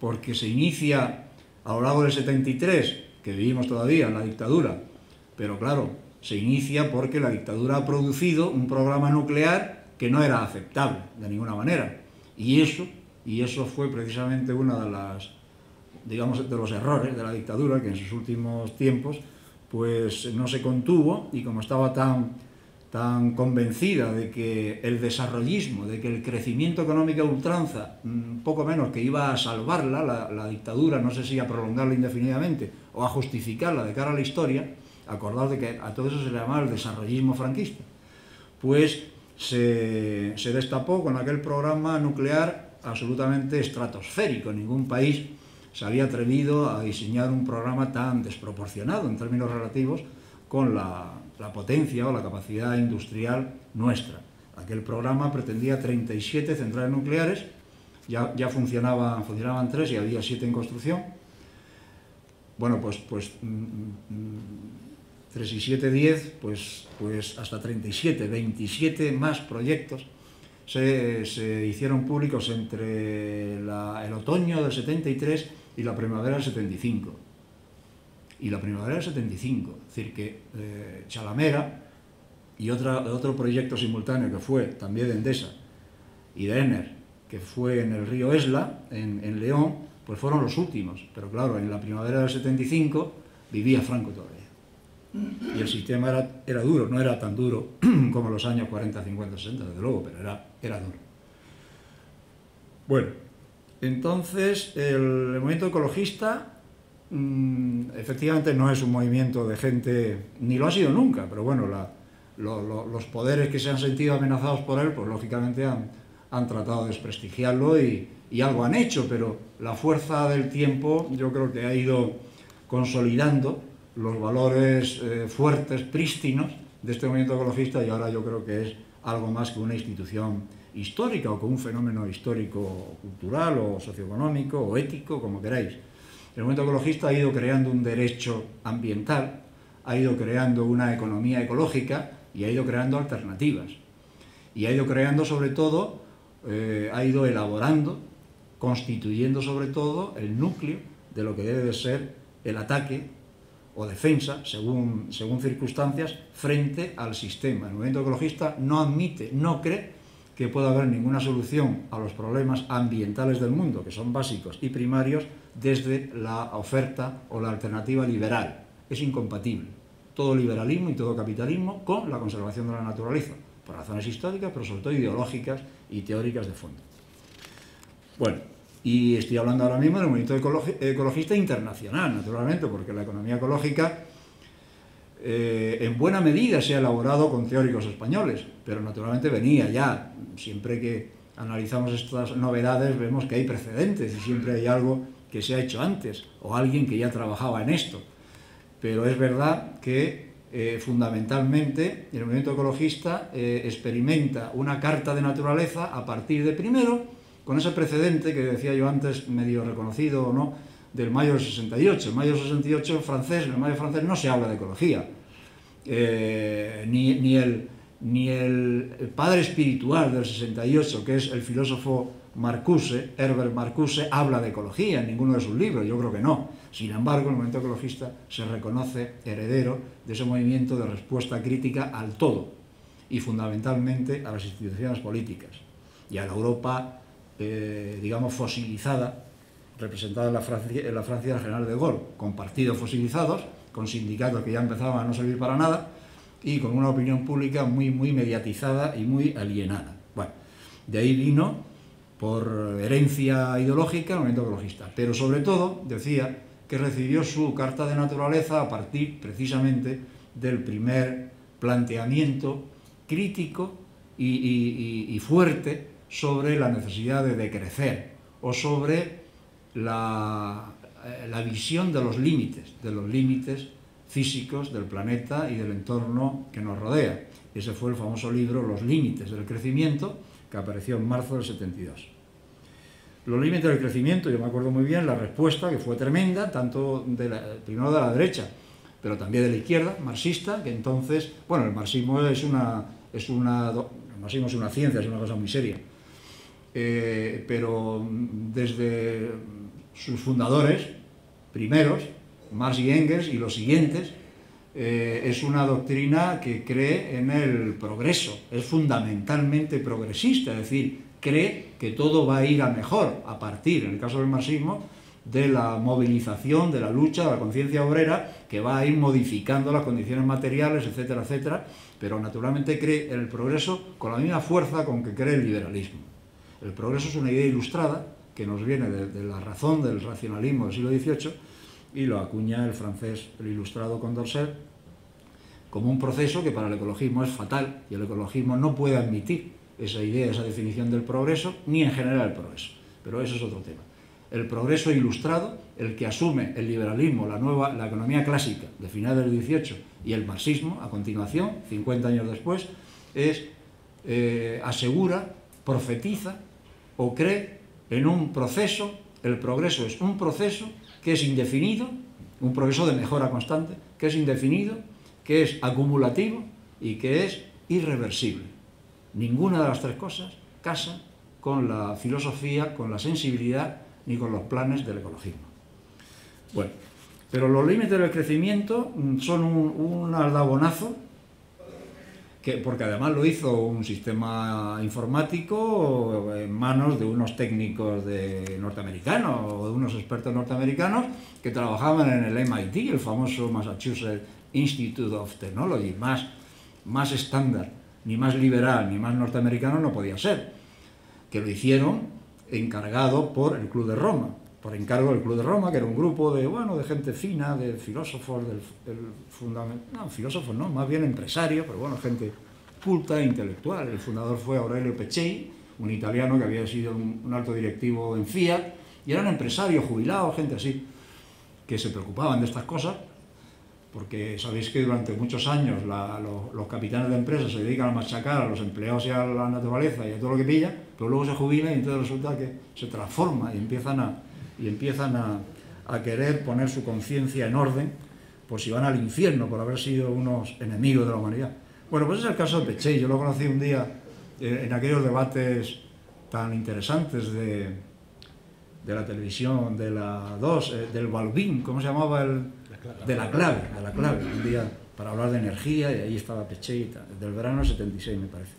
porque se inicia a lo largo del 73, que vivimos todavía en la dictadura, pero claro, se inicia porque la dictadura ha producido un programa nuclear que no era aceptable de ninguna manera. Y eso fue precisamente una de las, digamos, de los errores de la dictadura, que en sus últimos tiempos pues no se contuvo, y como estaba tan convencida de que el desarrollismo, de que el crecimiento económico a ultranza, poco menos que iba a salvarla, la dictadura, no sé si a prolongarla indefinidamente o a justificarla de cara a la historia, acordaos de que a todo eso se le llamaba el desarrollismo franquista, pues se destapó con aquel programa nuclear absolutamente estratosférico. Ningún país se había atrevido a diseñar un programa tan desproporcionado en términos relativos con la potencia o la capacidad industrial nuestra. Aquel programa pretendía 37 centrales nucleares, ya funcionaban 3 y había 7 en construcción. Bueno, pues 3 y 7, 10, pues hasta 37, 27 más proyectos se hicieron públicos entre el otoño del 73 y la primavera del 75. Es decir, que Chalamera y otro proyecto simultáneo que fue también de Endesa y de Enel, que fue en el río Esla, en León, pues fueron los últimos. Pero claro, en la primavera del 75 vivía Franco todavía. Y el sistema era duro, no era tan duro como los años 40, 50, 60, desde luego, pero era duro. Bueno, entonces el movimiento ecologista efectivamente no es un movimiento de gente, ni lo ha sido nunca, pero bueno, los poderes que se han sentido amenazados por él, pues lógicamente han tratado de desprestigiarlo y algo han hecho, pero la fuerza del tiempo yo creo que ha ido consolidando los valores fuertes, prístinos de este movimiento ecologista, y ahora yo creo que es algo más que una institución histórica o que un fenómeno histórico, cultural o socioeconómico o ético, como queráis. El movimiento ecologista ha ido creando un derecho ambiental, ha ido creando una economía ecológica y ha ido creando alternativas. Y ha ido creando sobre todo, ha ido elaborando, constituyendo sobre todo el núcleo de lo que debe de ser el ataque o defensa, según circunstancias, frente al sistema. El movimiento ecologista no admite, no cree que pueda haber ninguna solución a los problemas ambientales del mundo, que son básicos y primarios, desde la oferta o la alternativa liberal. Es incompatible todo liberalismo y todo capitalismo con la conservación de la naturaleza, por razones históricas, pero sobre todo ideológicas y teóricas de fondo. Bueno, y estoy hablando ahora mismo del movimiento ecologista internacional, naturalmente, porque la economía ecológica en buena medida se ha elaborado con teóricos españoles, pero naturalmente venía ya. Siempre que analizamos estas novedades vemos que hay precedentes y siempre hay algo que se ha hecho antes o alguien que ya trabajaba en esto. Pero es verdad que fundamentalmente el movimiento ecologista experimenta una carta de naturaleza a partir de, primero, con ese precedente que decía yo antes, medio reconocido o no, del mayo del 68. El mayo del 68 francés, en el mayo francés no se habla de ecología. Ni el padre espiritual del 68, que es el filósofo Marcuse, Herbert Marcuse, habla de ecología en ninguno de sus libros, yo creo que no. Sin embargo, el movimiento ecologista se reconoce heredero de ese movimiento de respuesta crítica al todo y fundamentalmente a las instituciones políticas y a la Europa digamos, fosilizada, representada en la Francia del general de Gaulle, con partidos fosilizados, con sindicatos que ya empezaban a no servir para nada y con una opinión pública muy mediatizada y muy alienada. Bueno, de ahí vino, por herencia ideológica, el movimiento ecologista, pero sobre todo, decía, que recibió su carta de naturaleza a partir, precisamente, del primer planteamiento crítico y fuerte sobre la necesidad de decrecer o sobre la visión de los límites físicos del planeta y del entorno que nos rodea. Ese fue el famoso libro Los límites del crecimiento, que apareció en marzo del 72. Los límites del crecimiento, yo me acuerdo muy bien la respuesta, que fue tremenda, tanto primero de la derecha, pero también de la izquierda, marxista, que entonces, bueno, el marxismo es una ciencia, es una cosa muy seria. Pero desde sus fundadores primeros, Marx y Engels y los siguientes, es una doctrina que cree en el progreso, es fundamentalmente progresista, es decir, cree que todo va a ir a mejor a partir, en el caso del marxismo, de la movilización, de la lucha, de la conciencia obrera, que va a ir modificando las condiciones materiales, etcétera, etcétera, pero naturalmente cree en el progreso con la misma fuerza con que cree el liberalismo. El progreso es una idea ilustrada que nos viene de la razón del racionalismo del siglo XVIII y lo acuña el francés, el ilustrado Condorcet, como un proceso que para el ecologismo es fatal, y el ecologismo no puede admitir esa idea, esa definición del progreso, ni en general el progreso, pero eso es otro tema. El progreso ilustrado, el que asume el liberalismo, la economía clásica de finales del XVIII y el marxismo, a continuación, 50 años después, asegura, profetiza o cree en un proceso. El progreso es un proceso que es indefinido, un progreso de mejora constante, que es indefinido, que es acumulativo y que es irreversible. Ninguna de las tres cosas casa con la filosofía, con la sensibilidad ni con los planes del ecologismo. Bueno, pero los límites del crecimiento son un aldabonazo, porque además lo hizo un sistema informático en manos de unos técnicos norteamericanos o de unos expertos norteamericanos que trabajaban en el MIT, el famoso Massachusetts Institute of Technology, más estándar, ni más liberal, ni más norteamericano no podía ser, que lo hicieron encargado por el Club de Roma, por encargo del Club de Roma, que era un grupo de gente fina, de filósofos, filósofos no, más bien empresarios, pero bueno, gente culta e intelectual. El fundador fue Aurelio Peccei, un italiano que había sido un alto directivo en Fiat, y eran empresarios, jubilados, gente así, que se preocupaban de estas cosas, porque sabéis que durante muchos años los capitanes de empresas se dedican a machacar a los empleados y a la naturaleza y a todo lo que pilla, pero luego se jubilan y entonces resulta que se transforma y empiezan a querer poner su conciencia en orden, por si van al infierno por haber sido unos enemigos de la humanidad. Bueno, pues es el caso de Peccei. Yo lo conocí un día en aquellos debates tan interesantes de la televisión, de la 2, del Balbín, ¿cómo se llamaba? De la clave, un día para hablar de energía, y ahí estaba Peccei, del verano 76 me parece.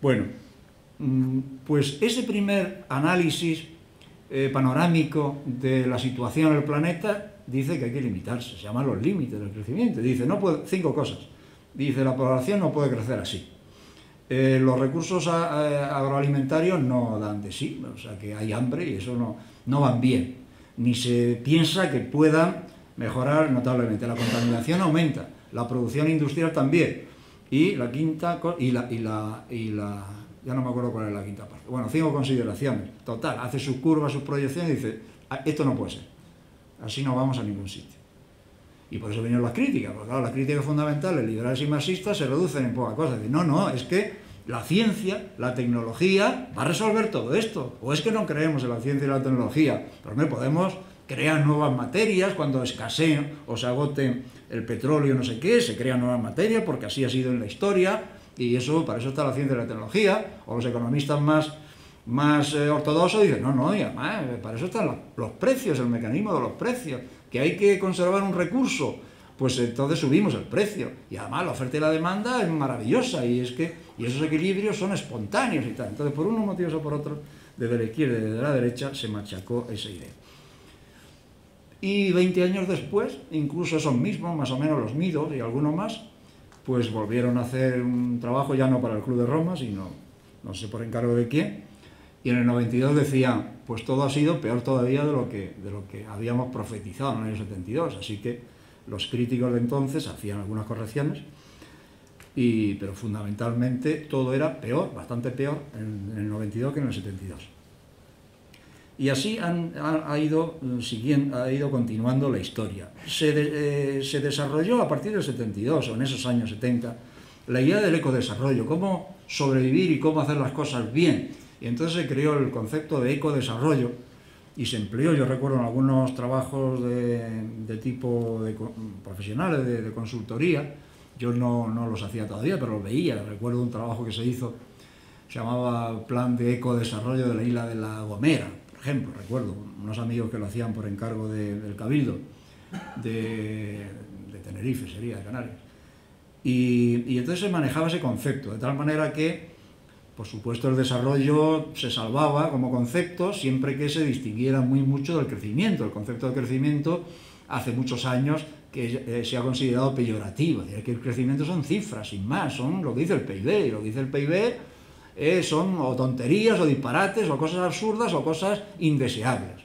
Bueno, pues ese primer análisis panorámico de la situación en el planeta dice que hay que limitarse, se llaman los límites del crecimiento. Dice, 5 cosas. Dice, la población no puede crecer así. Los recursos agroalimentarios no dan de sí, o sea que hay hambre y eso no van bien. Ni se piensa que puedan mejorar notablemente. La contaminación aumenta, la producción industrial también. Y la quinta, ya no me acuerdo cuál es la quinta parte. Bueno, 5 consideraciones. Total, hace sus curvas, sus proyecciones y dice, esto no puede ser. Así no vamos a ningún sitio. Y por eso vienen las críticas, porque claro, las críticas fundamentales, liberales y marxistas, se reducen en poca cosa. Dicen, no, es que la ciencia, la tecnología, va a resolver todo esto. O es que no creemos en la ciencia y la tecnología, pero no podemos crear nuevas materias cuando escaseen o se agoten el petróleo, no sé qué, se crean nuevas materias, porque así ha sido en la historia, y para eso está la ciencia y la tecnología. O los economistas más ortodoxos dicen, no, y además, para eso están los precios, el mecanismo de los precios, que hay que conservar un recurso, pues entonces subimos el precio, y además la oferta y la demanda es maravillosa, y esos equilibrios son espontáneos y tal. Entonces, por unos motivos o por otros, desde la izquierda y desde la derecha se machacó esa idea. Y 20 años después, incluso esos mismos, más o menos los Midos y algunos más, pues volvieron a hacer un trabajo ya no para el Club de Roma, sino, no sé por encargo de quién, y en el 92 decían, pues todo ha sido peor todavía de lo que habíamos profetizado en el año 72, así que los críticos de entonces hacían algunas correcciones, pero fundamentalmente todo era peor, bastante peor en el 92 que en el 72. Y así ha ido continuando la historia. Se desarrolló a partir del 72, o en esos años 70, la idea del ecodesarrollo, cómo sobrevivir y cómo hacer las cosas bien. Y entonces se creó el concepto de ecodesarrollo y se empleó, yo recuerdo en algunos trabajos de tipo profesionales, de consultoría, yo no los hacía todavía, pero los veía. Recuerdo un trabajo que se hizo, se llamaba Plan de Ecodesarrollo de la isla de La Gomera, por ejemplo, recuerdo unos amigos que lo hacían por encargo del Cabildo de Tenerife, sería, de Canarias. Y entonces se manejaba ese concepto, de tal manera que, por supuesto, el desarrollo se salvaba como concepto siempre que se distinguiera muy mucho del crecimiento. El concepto de crecimiento hace muchos años que se ha considerado peyorativo, es decir, que el crecimiento son cifras, sin más, son lo que dice el PIB, y lo que dice el PIB son o tonterías, o disparates, o cosas absurdas, o cosas indeseables.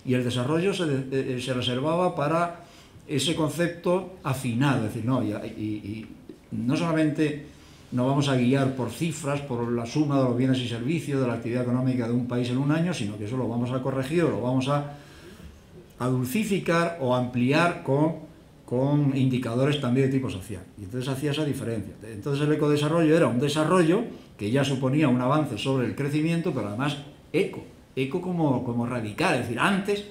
Y el desarrollo se reservaba para ese concepto afinado, es decir, no, y no solamente nos vamos a guiar por cifras, por la suma de los bienes y servicios, de la actividad económica de un país en un año, sino que eso lo vamos a corregir o lo vamos a dulcificar o ampliar con indicadores también de tipo social. Y entonces hacía esa diferencia. Entonces el ecodesarrollo era un desarrollo que ya suponía un avance sobre el crecimiento, pero además eco como radical, es decir, antes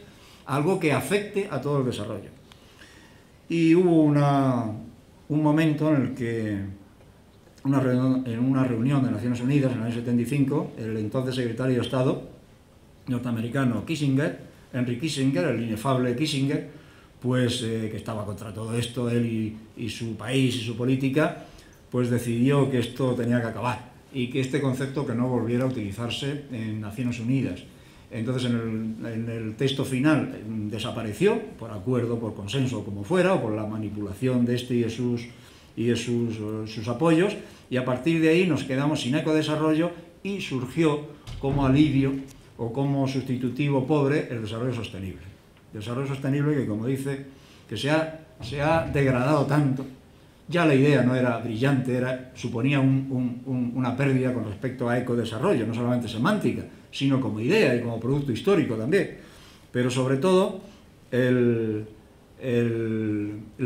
algo que afecte a todo el desarrollo. Y hubo un momento en el que, en una reunión de Naciones Unidas en el año 75, el entonces secretario de Estado norteamericano Henry Kissinger, el inefable Kissinger, pues que estaba contra todo esto, él y su país y su política, pues decidió que esto tenía que acabar y que este concepto que no volviera a utilizarse en Naciones Unidas. Entonces en el texto final desapareció, por acuerdo, por consenso, como fuera, o por la manipulación de este y de sus apoyos, y a partir de ahí nos quedamos sin ecodesarrollo y surgió como alivio o como sustitutivo pobre el desarrollo sostenible. Desarrollo sostenible que, como dice, que se ha degradado tanto. Ya la idea no era brillante, suponía una pérdida con respecto a ecodesarrollo, no solamente semántica, sino como idea y como producto histórico también. Pero sobre todo, la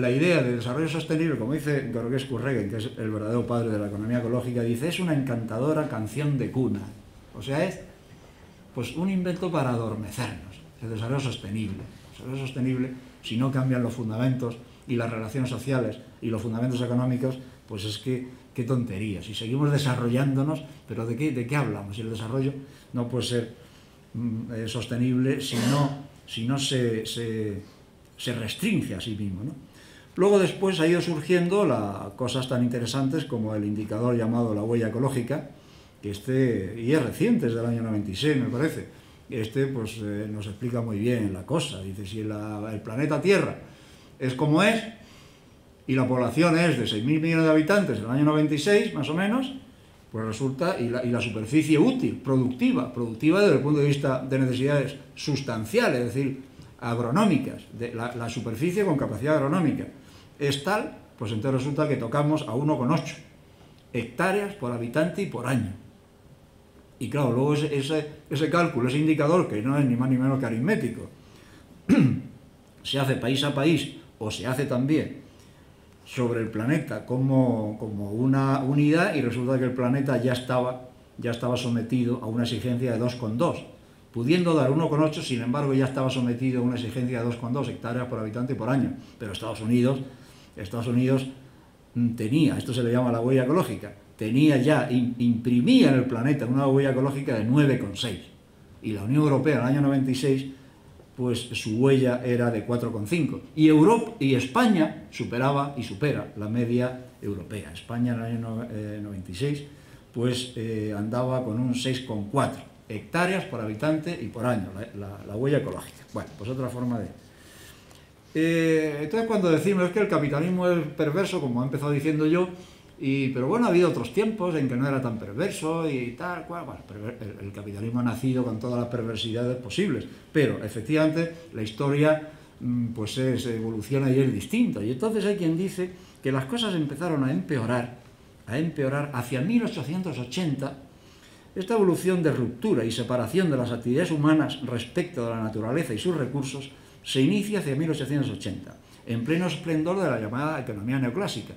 idea de desarrollo sostenible, como dice Georgescu Regen, que es el verdadero padre de la economía ecológica, dice, es una encantadora canción de cuna. O sea, es pues un invento para adormecernos, el desarrollo sostenible. El desarrollo sostenible, si no cambian los fundamentos y las relaciones sociales y los fundamentos económicos, pues es que qué tontería. Si seguimos desarrollándonos, pero ¿de qué hablamos? Si el desarrollo no puede ser sostenible si no se restringe a sí mismo, ¿no? Luego después ha ido surgiendo cosas tan interesantes como el indicador llamado la huella ecológica, que y es reciente, es del año 96, me parece. Pues nos explica muy bien la cosa. Dice, si el planeta Tierra es como es, y la población es de 6.000 millones de habitantes en el año 96, más o menos, pues resulta, y la superficie útil, productiva desde el punto de vista de necesidades sustanciales, es decir, agronómicas, la superficie con capacidad agronómica, es tal, pues entonces resulta que tocamos a 1,8 hectáreas por habitante y por año. Y claro, luego ese cálculo, ese indicador, que no es ni más ni menos que aritmético, se hace país a país, o se hace también sobre el planeta como una unidad, y resulta que el planeta ya estaba sometido a una exigencia de 2,2, pudiendo dar 1,8, sin embargo ya estaba sometido a una exigencia de 2,2 hectáreas por habitante por año. Pero Estados Unidos tenía, esto se le llama la huella ecológica, imprimía en el planeta una huella ecológica de 9,6, y la Unión Europea en el año 96, pues su huella era de 4,5, y España superaba y supera la media europea. España en el año 96 pues andaba con un 6,4 hectáreas por habitante y por año, la huella ecológica. Bueno, pues otra forma de... entonces cuando decimos que el capitalismo es perverso, como he empezado diciendo yo, pero bueno, ha habido otros tiempos en que no era tan perverso y tal, cual. Bueno, el capitalismo ha nacido con todas las perversidades posibles, pero efectivamente la historia pues evoluciona y es distinta. Y entonces hay quien dice que las cosas empezaron a empeorar hacia 1880. Esta evolución de ruptura y separación de las actividades humanas respecto de la naturaleza y sus recursos se inicia hacia 1880, en pleno esplendor de la llamada economía neoclásica.